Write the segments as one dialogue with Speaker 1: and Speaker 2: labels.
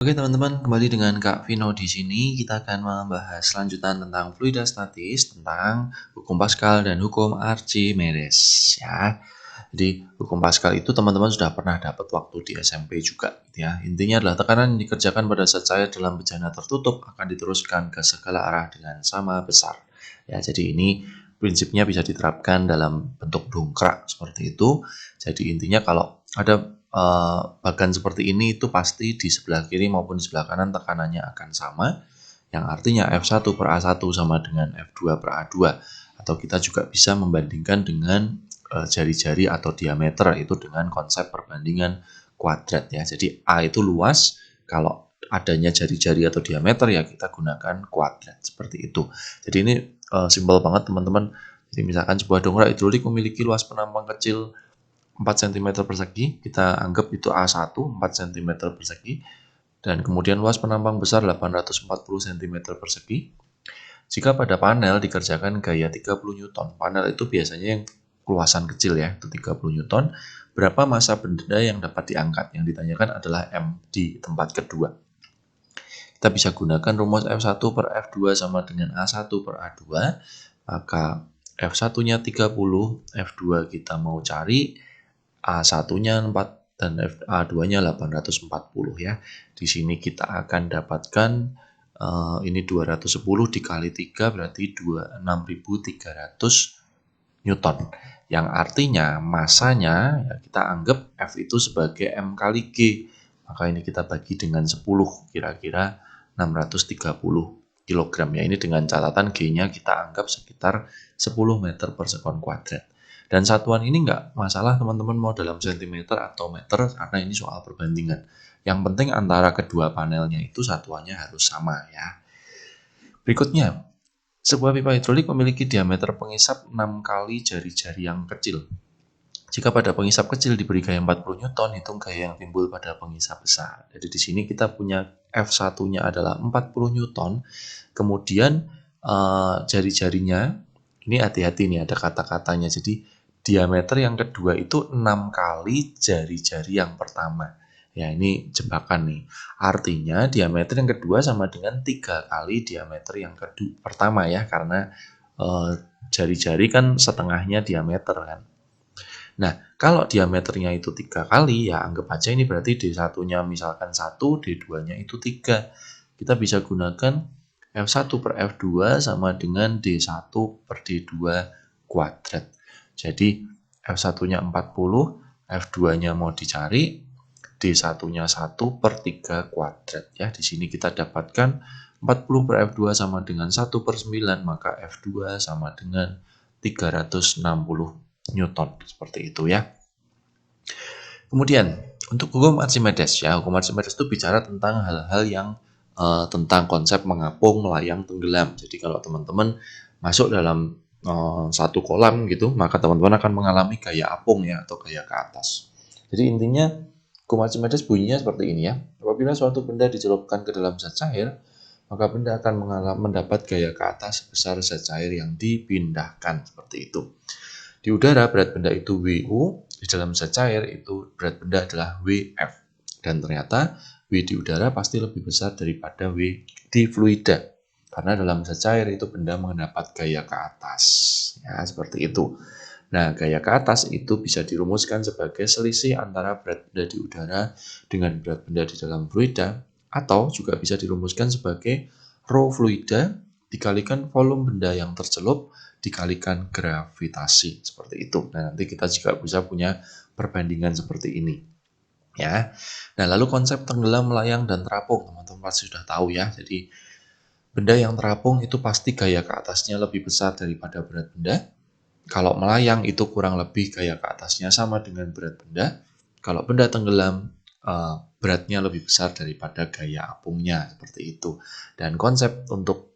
Speaker 1: Oke teman-teman, kembali dengan Kak Vino di sini. Kita akan membahas lanjutan tentang fluidostatis, tentang hukum Pascal dan hukum Archimedes ya. Jadi hukum Pascal itu teman-teman sudah pernah dapat waktu di SMP juga gitu ya. Intinya adalah tekanan yang dikerjakan pada zat cair dalam bejana tertutup akan diteruskan ke segala arah dengan sama besar. Ya, jadi ini prinsipnya bisa diterapkan dalam bentuk dongkrak seperti itu. Jadi intinya kalau ada bagan seperti ini itu pasti di sebelah kiri maupun di sebelah kanan tekanannya akan sama, yang artinya F1 per A1 sama dengan F2 per A2, atau kita juga bisa membandingkan dengan jari-jari atau diameter, itu dengan konsep perbandingan kuadrat ya. Jadi A itu luas, kalau adanya jari-jari atau diameter ya kita gunakan kuadrat seperti itu. Jadi ini simpel banget teman-teman. Jadi misalkan sebuah dongkrak hidrolik memiliki luas penampang kecil 4 cm persegi, kita anggap itu A1 4 cm persegi, dan kemudian luas penampang besar 840 cm persegi. Jika pada panel dikerjakan gaya 30 Newton, panel itu biasanya yang luasan kecil ya, itu 30 Newton, berapa massa benda yang dapat diangkat? Yang ditanyakan adalah M di tempat kedua. Kita bisa gunakan rumus F1 per F2 sama dengan A1 per A2, maka F1-nya 30, F2 kita mau cari, A1-nya 4 dan A2-nya 840 ya. Di sini kita akan dapatkan ini 210 dikali 3 berarti 6300 Newton. Yang artinya masanya ya kita anggap F itu sebagai M kali G. Maka ini kita bagi dengan 10, kira-kira 630 kg ya. Ini dengan catatan G-nya kita anggap sekitar 10 meter per sekon kuadrat. Dan satuan ini nggak masalah teman-teman mau dalam sentimeter atau meter karena ini soal perbandingan. Yang penting antara kedua panelnya itu satuannya harus sama ya. Berikutnya, sebuah pipa hidrolik memiliki diameter pengisap 6 kali jari-jari yang kecil. Jika pada pengisap kecil diberi gaya 40 Newton, hitung gaya yang timbul pada pengisap besar. Jadi di sini kita punya F1-nya adalah 40 Newton, kemudian jari-jarinya, ini hati-hati nih ada kata-katanya, jadi diameter yang kedua itu 6 kali jari-jari yang pertama. Ya ini jebakan nih. Artinya diameter yang kedua sama dengan 3 kali diameter yang pertama ya, karena jari-jari kan setengahnya diameter kan. Nah, kalau diameternya itu 3 kali, ya anggap aja ini berarti D1-nya misalkan 1, D2-nya itu 3. Kita bisa gunakan F1 per F2 sama dengan D1 per D2 kuadrat. Jadi, F1-nya 40, F2-nya mau dicari, D1-nya 1 per 3 kuadrat. Ya, di sini kita dapatkan 40 per F2 sama dengan 1 per 9, maka F2 sama dengan 360 Newton seperti itu ya. Kemudian untuk hukum Archimedes ya, hukum Archimedes itu bicara tentang hal-hal yang tentang konsep mengapung, melayang, tenggelam. Jadi kalau teman-teman masuk dalam satu kolam gitu, maka teman-teman akan mengalami gaya apung ya atau gaya ke atas. Jadi intinya hukum Archimedes bunyinya seperti ini ya. Apabila suatu benda dicelupkan ke dalam zat cair, maka benda akan mendapat gaya ke atas sebesar zat cair yang dipindahkan seperti itu. Di udara berat benda itu WU, di dalam zat cair itu berat benda adalah WF. Dan ternyata W di udara pasti lebih besar daripada W di fluida. Karena dalam zat cair itu benda mendapat gaya ke atas. Ya, seperti itu. Nah, gaya ke atas itu bisa dirumuskan sebagai selisih antara berat benda di udara dengan berat benda di dalam fluida, atau juga bisa dirumuskan sebagai rho fluida dikalikan volume benda yang tercelup dikalikan gravitasi, seperti itu. Nah, nanti kita juga bisa punya perbandingan seperti ini. Ya. Nah, lalu konsep tenggelam, melayang, dan terapung, teman-teman pasti sudah tahu ya. Jadi, benda yang terapung itu pasti gaya ke atasnya lebih besar daripada berat benda. Kalau melayang itu kurang lebih gaya ke atasnya sama dengan berat benda. Kalau benda tenggelam, beratnya lebih besar daripada gaya apungnya, seperti itu. Dan konsep untuk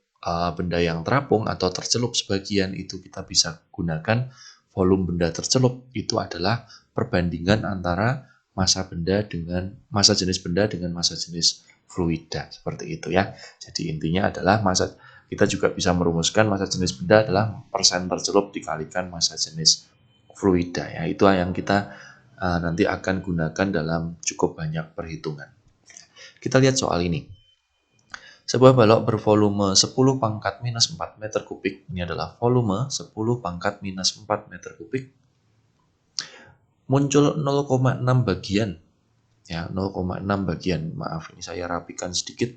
Speaker 1: benda yang terapung atau tercelup sebagian itu kita bisa gunakan volume benda tercelup itu adalah perbandingan antara massa jenis benda dengan massa jenis fluida, seperti itu ya. Jadi intinya adalah kita juga bisa merumuskan massa jenis benda adalah persen tercelup dikalikan massa jenis fluida ya. Itu yang kita nanti akan gunakan dalam cukup banyak perhitungan. Kita lihat soal ini. Sebuah balok bervolume 10 pangkat minus 4 meter kubik. Ini adalah volume 10 pangkat minus 4 meter kubik. Muncul 0,6 bagian. Ya, 0,6 bagian. Maaf, ini saya rapikan sedikit.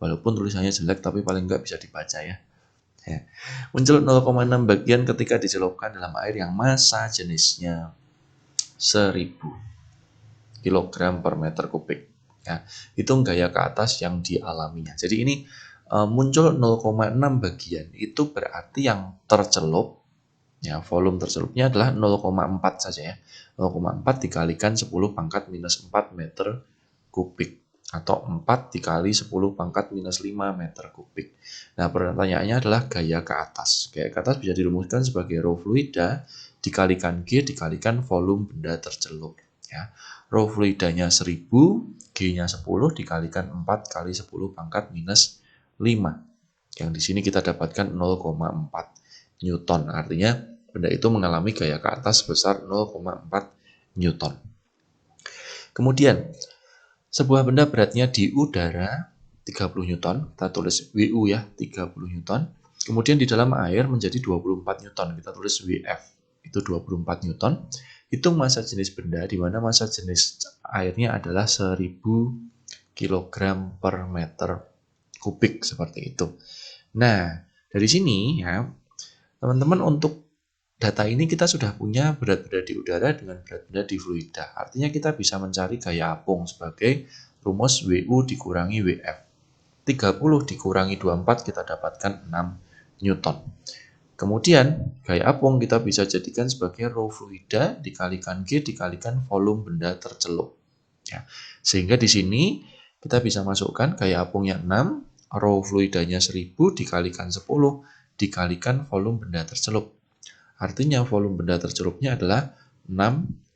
Speaker 1: Walaupun tulisannya jelek, tapi paling nggak bisa dibaca ya. Muncul 0,6 bagian ketika dicelupkan dalam air yang massa jenisnya 1000 kg per meter kubik. Ya, hitung gaya ke atas yang dialaminya. Jadi ini muncul 0,6 bagian. Itu berarti yang tercelup, ya volume tercelupnya adalah 0,4 saja ya. 0,4 dikalikan 10 pangkat minus 4 meter kubik. Atau 4 dikali 10 pangkat minus 5 meter kubik. Nah, pertanyaannya adalah gaya ke atas. Gaya ke atas bisa dirumuskan sebagai rho fluida dikalikan G dikalikan volume benda tercelup. Ya. Rho fluidanya 1000, G-nya 10 dikalikan 4 kali 10 pangkat minus 5. Yang di sini kita dapatkan 0,4 Newton. Artinya benda itu mengalami gaya ke atas sebesar 0,4 Newton. Kemudian, sebuah benda beratnya di udara 30 Newton, kita tulis WU ya, 30 Newton. Kemudian di dalam air menjadi 24 Newton, kita tulis WF, itu 24 Newton. Hitung massa jenis benda, di mana massa jenis airnya adalah 1000 kg per meter kubik, seperti itu. Nah, dari sini ya, teman-teman untuk data ini kita sudah punya berat benda di udara dengan berat benda di fluida. Artinya kita bisa mencari gaya apung sebagai rumus WU dikurangi WF. 30 dikurangi 24 kita dapatkan 6 Newton. Kemudian gaya apung kita bisa jadikan sebagai rho fluida dikalikan G dikalikan volume benda tercelup. Ya. Sehingga di sini kita bisa masukkan gaya apungnya 6, rho fluidanya 1000 dikalikan 10 dikalikan volume benda tercelup. Artinya volume benda tercelupnya adalah 6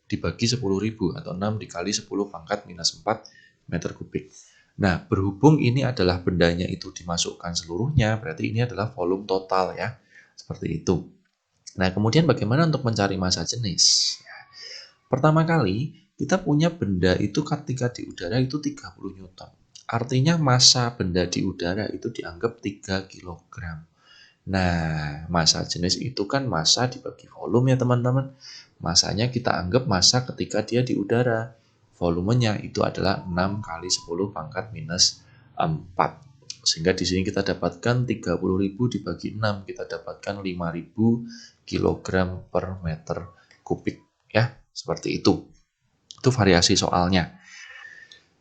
Speaker 1: dibagi 10.000 atau 6 dikali 10 pangkat minus 4 meter kubik. Nah, berhubung ini adalah bendanya itu dimasukkan seluruhnya, berarti ini adalah volume total ya. Seperti itu. Nah, kemudian bagaimana untuk mencari massa jenis? Pertama kali, kita punya benda itu ketika di udara itu 30 Newton. Artinya massa benda di udara itu dianggap 3 kg. Nah, massa jenis itu kan massa dibagi volume ya teman-teman. Massanya kita anggap massa ketika dia di udara. Volumenya itu adalah 6 kali 10 pangkat minus 4. Sehingga di sini kita dapatkan 30.000 dibagi 6, kita dapatkan 5.000 kg per meter kubik. Ya, seperti itu. Itu variasi soalnya.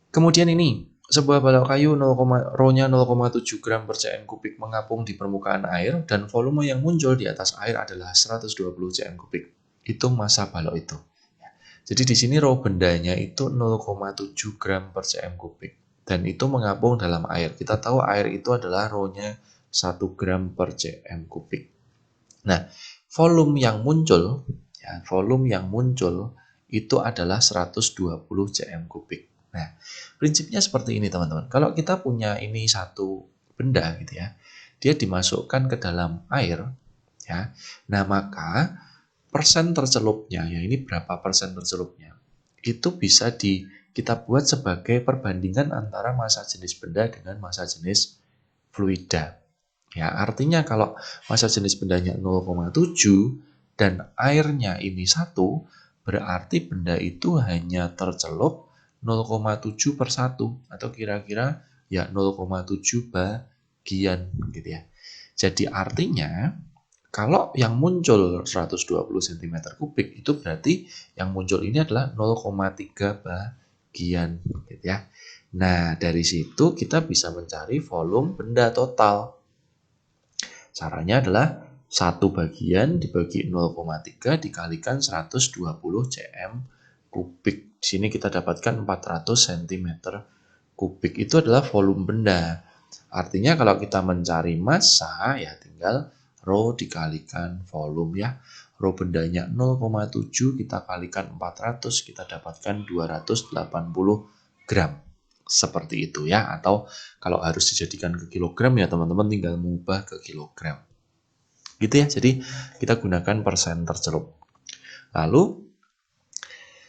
Speaker 1: Kemudian ini, sebuah balok kayu rho-nya 0,7 gram per cm kubik mengapung di permukaan air dan volume yang muncul di atas air adalah 120 cm kubik. Itu massa balok itu. Jadi di sini rho bendanya itu 0,7 gram per cm kubik. Dan itu mengapung dalam air. Kita tahu air itu adalah rho-nya 1 gram per cm kubik. Nah, volume yang muncul itu adalah 120 cm kubik. Nah, prinsipnya seperti ini teman-teman. Kalau kita punya ini satu benda gitu ya, dia dimasukkan ke dalam air, ya. Nah, maka persen tercelupnya, ya ini berapa persen tercelupnya, itu bisa kita buat sebagai perbandingan antara massa jenis benda dengan massa jenis fluida. Ya, artinya kalau massa jenis bendanya 0,7 dan airnya ini 1, berarti benda itu hanya tercelup 0,7 per 1 atau kira-kira ya 0,7 bagian gitu ya. Jadi artinya kalau yang muncul 120 cm kubik itu berarti yang muncul ini adalah 0,3 bagian gitu ya. Nah, dari situ kita bisa mencari volume benda total. Caranya adalah 1 bagian dibagi 0,3 dikalikan 120 cm kubik. Di sini kita dapatkan 400 cm kubik. Itu adalah volume benda. Artinya kalau kita mencari massa ya tinggal rho dikalikan volume ya. Rho bendanya 0,7 kita kalikan 400 kita dapatkan 280 gram. Seperti itu ya, atau kalau harus dijadikan ke kilogram ya teman-teman tinggal mengubah ke kilogram. Gitu ya, jadi kita gunakan persen tercelup. Lalu,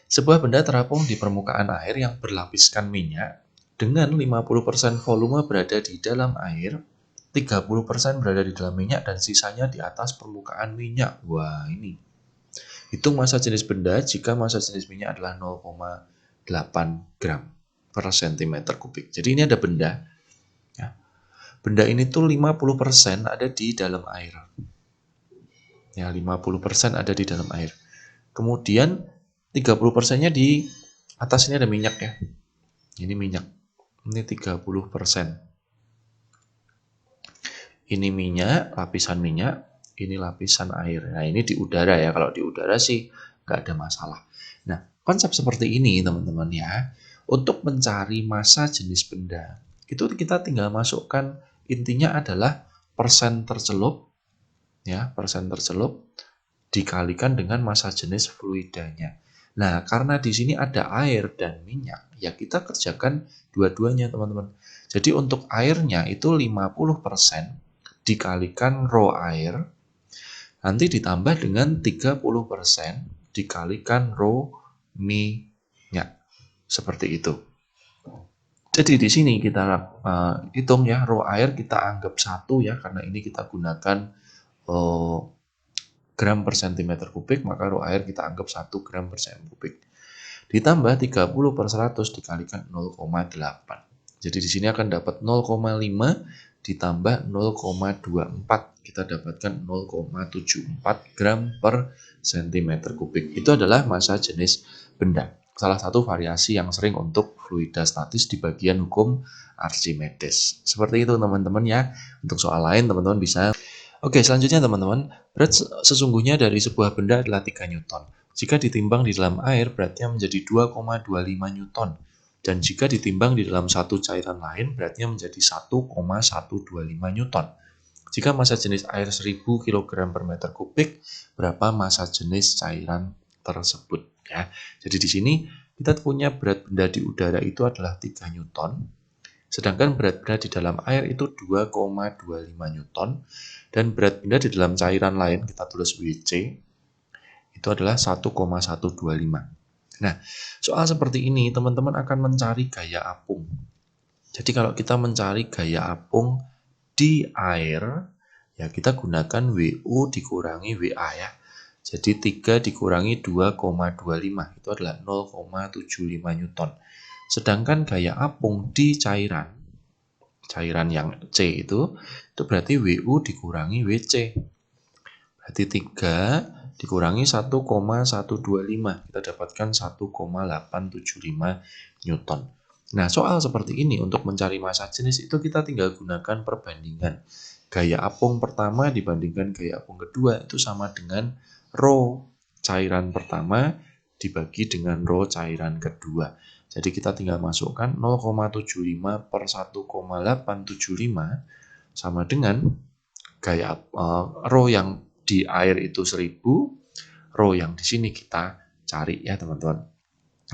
Speaker 1: sebuah benda terapung di permukaan air yang berlapiskan minyak Dengan 50% volume berada di dalam air, 30% berada di dalam minyak, dan sisanya di atas permukaan minyak. Wah, ini. Hitung massa jenis benda jika massa jenis minyak adalah 0,8 gram per centimeter kubik. Jadi ini ada benda. Ya. Benda ini tuh 50% ada di dalam air. Ya, 50% ada di dalam air. Kemudian 30%-nya di atas ini ada minyak ya. Ini minyak. Ini 30%. Ini minyak, lapisan minyak, ini lapisan air. Nah, ini di udara ya. Kalau di udara sih nggak ada masalah. Nah, konsep seperti ini teman-teman ya. Untuk mencari massa jenis benda, itu kita tinggal masukkan, intinya adalah persen tercelup, ya, persen tercelup dikalikan dengan massa jenis fluidanya. Nah, karena di sini ada air dan minyak, ya kita kerjakan dua-duanya teman-teman. Jadi untuk airnya itu 50% dikalikan rho air, nanti ditambah dengan 30% dikalikan rho minyak. Seperti itu. Jadi di sini kita hitung ya, rho air kita anggap 1 ya, karena ini kita gunakan gram per centimeter kubik, maka rho air kita anggap 1 gram per cm kubik. Ditambah 30/100 dikalikan 0,8. Jadi di sini akan dapat 0,5 ditambah 0,24. Kita dapatkan 0,74 gram per centimeter kubik. Itu adalah massa jenis benda. Salah satu variasi yang sering untuk fluida statis di bagian hukum Archimedes. Seperti itu teman-teman ya. Untuk soal lain teman-teman bisa. Oke, selanjutnya teman-teman, berat sesungguhnya dari sebuah benda adalah 3 Newton. Jika ditimbang di dalam air, beratnya menjadi 2,25 Newton. Dan jika ditimbang di dalam satu cairan lain, beratnya menjadi 1,125 Newton. Jika massa jenis air 1000 kg per meter kubik, berapa massa jenis cairan tersebut? Ya. Jadi di sini kita punya berat benda di udara itu adalah 3 Newton. Sedangkan berat benda di dalam air itu 2,25 Newton. Dan berat benda di dalam cairan lain, kita tulis WC, itu adalah 1,125. Nah, soal seperti ini teman-teman akan mencari gaya apung. Jadi kalau kita mencari gaya apung di air, ya kita gunakan WU dikurangi WA ya. Jadi 3 dikurangi 2,25 itu adalah 0,75 Newton. Sedangkan gaya apung di cairan yang C itu berarti WU dikurangi WC. Berarti 3 dikurangi 1,125. Kita dapatkan 1,875 Newton. Nah, soal seperti ini untuk mencari massa jenis itu kita tinggal gunakan perbandingan. Gaya apung pertama dibandingkan gaya apung kedua itu sama dengan rho cairan pertama dibagi dengan rho cairan kedua. Jadi kita tinggal masukkan 0,75 per 1,875 sama dengan gaya rho yang di air itu 1000, rho yang di sini kita cari ya teman-teman.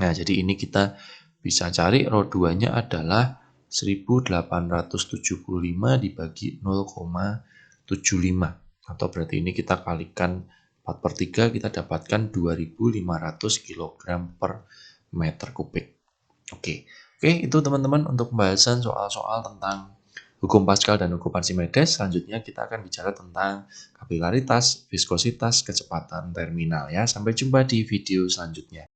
Speaker 1: Nah, jadi ini kita bisa cari rho 2-nya adalah 1875 dibagi 0,75. Atau berarti ini kita kalikan 4/3, kita dapatkan 2500 kg per meter kubik. Oke, itu teman-teman untuk pembahasan soal-soal tentang hukum Pascal dan hukum Archimedes. Selanjutnya kita akan bicara tentang kapilaritas, viskositas, kecepatan terminal ya. Sampai jumpa di video selanjutnya.